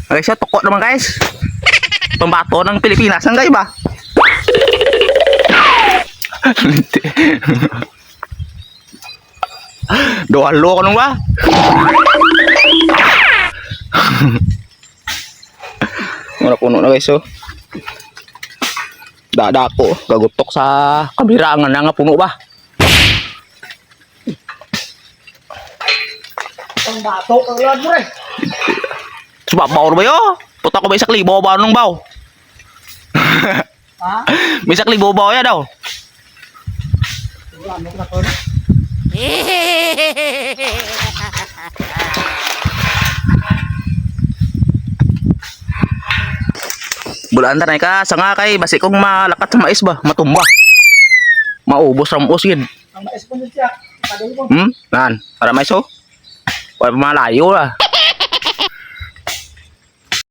Okay, so tukot naman guys. Pambato ng Pilipinas. Ang guys ba? Doalo ko nung ba? Muna puno na guys, so. Dada ko, gagutok sa kabirangan na nga puno ba? Ang bato, ang lad mo rin. Subabaw ba yun? Puta ko may isang libo ba nung baw? Ha? May isang libo ba yan daw? Ano na to? Bulaan na ka, sanga kay basi kong malakat sa mais ba, matumba. Maubos ang usgid. Ang mais po siya. Padol ko. Nan, para mais oh. Wala malayo lah.